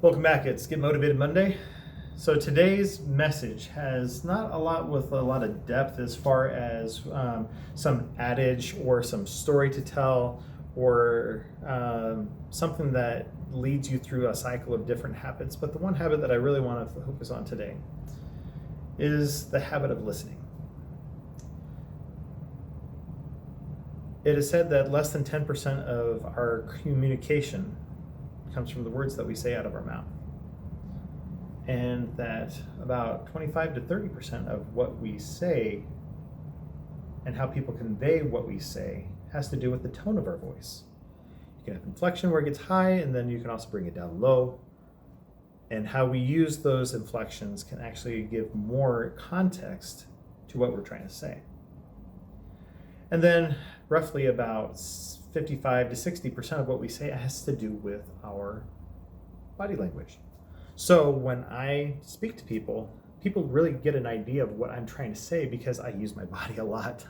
Welcome back. It's Get Motivated Monday. So today's message has not a lot of depth as far as some adage or some story to tell or something that leads you through a cycle of different habits. But the one habit that I really want to focus on today is the habit of listening. It is said that less than 10% of our communication comes from the words that we say out of our mouth, and that about 25 to 30% of what we say and how people convey what we say has to do with the tone of our voice. You can have inflection where it gets high, and then you can also bring it down low, and how we use those inflections can actually give more context to what we're trying to say. And then roughly about 55 to 60% of what we say has to do with our body language. So when I speak to people really get an idea of what I'm trying to say because I use my body a lot.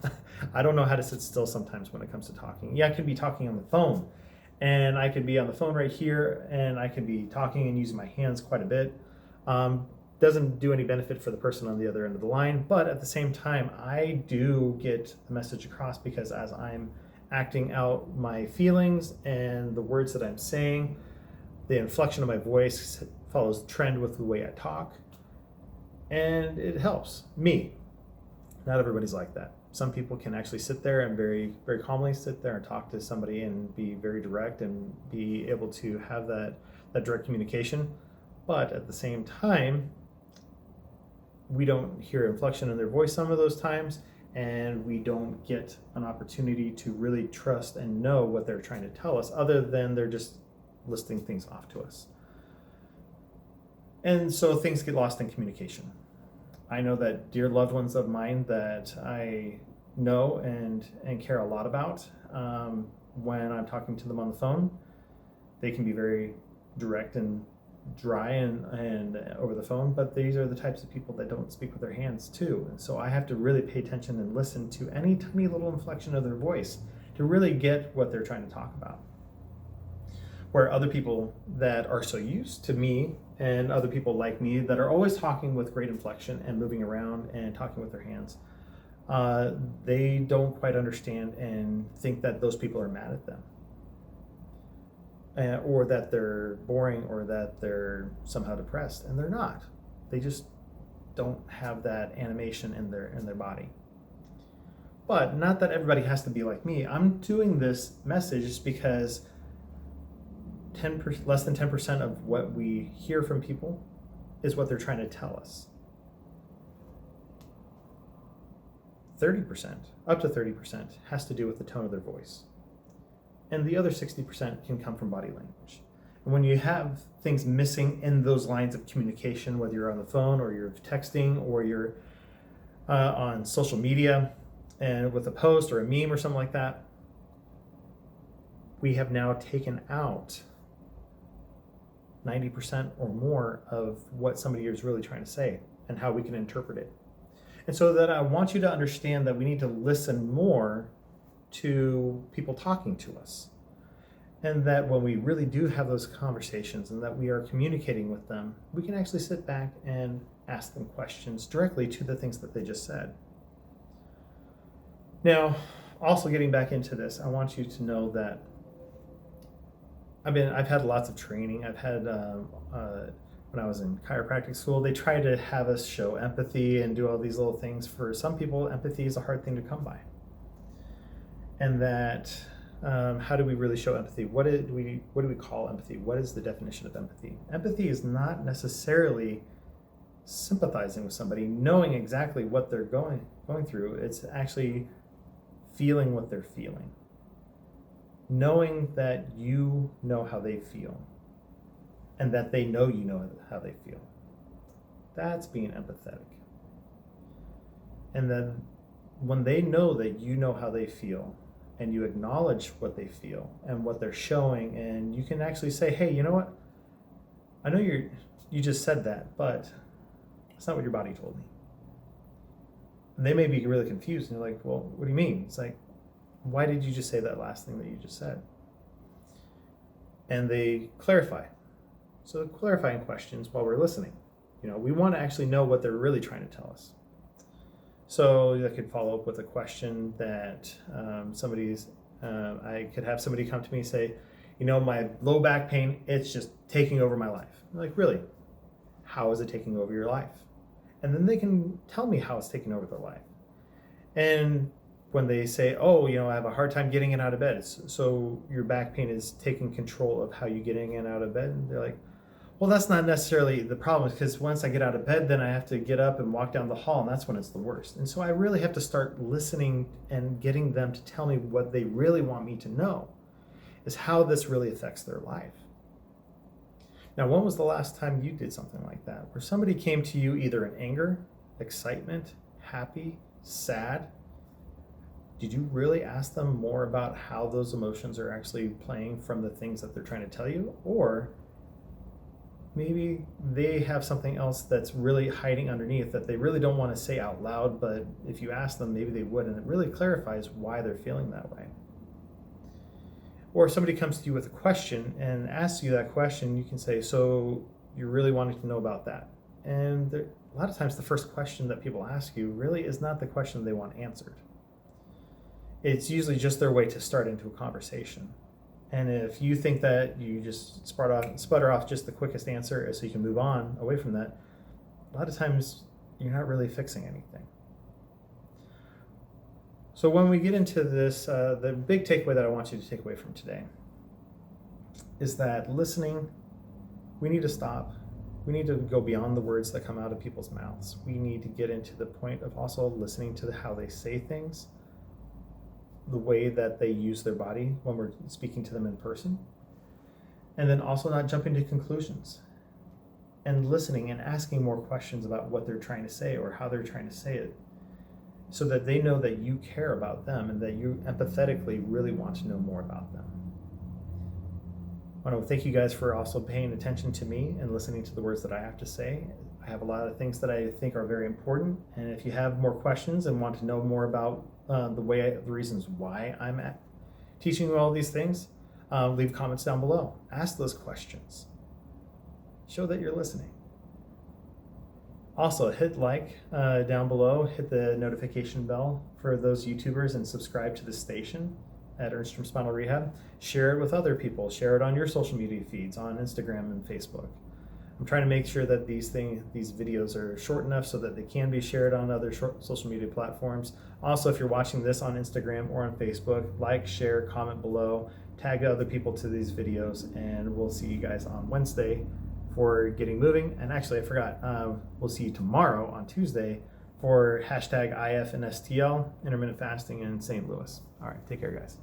I don't know how to sit still sometimes when it comes to talking. Yeah, I can be talking on the phone, and I could be on the phone right here, and I can be talking and using my hands quite a bit. Doesn't do any benefit for the person on the other end of the line, but at the same time, I do get the message across because as I'm acting out my feelings and the words that I'm saying, the inflection of my voice follows trend with the way I talk, and it helps me. Not everybody's like that. Some people can actually sit there and very, very calmly sit there and talk to somebody and be very direct and be able to have that direct communication, but at the same time, we don't hear inflection in their voice some of those times, and we don't get an opportunity to really trust and know what they're trying to tell us, other than they're just listing things off to us. And so things get lost in communication. I know that dear loved ones of mine that I know and care a lot about, when I'm talking to them on the phone, they can be very direct and dry and over the phone, but these are the types of people that don't speak with their hands too. And so I have to really pay attention and listen to any tiny little inflection of their voice to really get what they're trying to talk about. Where other people that are so used to me and other people like me that are always talking with great inflection and moving around and talking with their hands, they don't quite understand and think that those people are mad at them. Or that they're boring, or that they're somehow depressed, and they're not. They just don't have that animation in their body. But not that everybody has to be like me. I'm doing this message because less than 10% of what we hear from people is what they're trying to tell us. 30%, up to 30%, has to do with the tone of their voice. And the other 60% can come from body language. And when you have things missing in those lines of communication, whether you're on the phone or you're texting or you're on social media and with a post or a meme or something like that, we have now taken out 90% or more of what somebody is really trying to say and how we can interpret it. And so that I want you to understand that we need to listen more to people talking to us, and that when we really do have those conversations and that we are communicating with them, we can actually sit back and ask them questions directly to the things that they just said. Now, also getting back into this, I want you to know that I've had lots of training. I've had when I was in chiropractic school, they tried to have us show empathy and do all these little things. For some people, empathy is a hard thing to come by. And that how do we really show empathy? What do we call empathy? What is the definition of empathy? Empathy is not necessarily sympathizing with somebody, knowing exactly what they're going through. It's actually feeling what they're feeling, knowing that you know how they feel, and that they know you know how they feel. That's being empathetic. And then when they know that you know how they feel, and you acknowledge what they feel and what they're showing, and you can actually say, hey, you know what? I know you just said that, but that's not what your body told me. And they may be really confused, and you're like, well, what do you mean? It's like, why did you just say that last thing that you just said? And they clarify. So clarifying questions while we're listening. We want to actually know what they're really trying to tell us. So I could follow up with a question that I could have somebody come to me and say, my low back pain, it's just taking over my life. I'm like, really? How is it taking over your life? And then they can tell me how it's taking over their life. And when they say, I have a hard time getting in out of bed, so your back pain is taking control of how you get in and out of bed, and they're like, well, that's not necessarily the problem, because once I get out of bed, then I have to get up and walk down the hall, and that's when it's the worst. And so I really have to start listening and getting them to tell me what they really want me to know, is how this really affects their life. Now, when was the last time you did something like that, where somebody came to you either in anger, excitement, happy, sad? Did you really ask them more about how those emotions are actually playing from the things that they're trying to tell you? Or maybe they have something else that's really hiding underneath that they really don't want to say out loud, but if you ask them, maybe they would, and it really clarifies why they're feeling that way. Or if somebody comes to you with a question and asks you that question, you can say, so you're really wanting to know about that. And a lot of times the first question that people ask you really is not the question they want answered. It's usually just their way to start into a conversation. And if you think that you just sputter off just the quickest answer so you can move on away from that, a lot of times you're not really fixing anything. So when we get into this, the big takeaway that I want you to take away from today is that listening, we need to stop. We need to go beyond the words that come out of people's mouths. We need to get into the point of also listening to how they say things, the way that they use their body when we're speaking to them in person, and then also not jumping to conclusions, and listening and asking more questions about what they're trying to say or how they're trying to say it, so that they know that you care about them and that you empathetically really want to know more about them. I want to thank you guys for also paying attention to me and listening to the words that I have to say. I have a lot of things that I think are very important, and if you have more questions and want to know more about the reasons why I'm teaching you all these things, leave comments down below. Ask those questions. Show that you're listening. Also, hit like down below, hit the notification bell for those YouTubers, and subscribe to the station at Ernstrom Spinal Rehab. Share it with other people. Share it on your social media feeds, on Instagram and Facebook. I'm trying to make sure that these videos are short enough so that they can be shared on other social media platforms. Also, if you're watching this on Instagram or on Facebook, like, share, comment below, tag other people to these videos, and we'll see you guys on Wednesday for Getting Moving. And actually, I forgot, we'll see you tomorrow on Tuesday for #IF and STL, intermittent fasting in St. Louis. All right, take care, guys.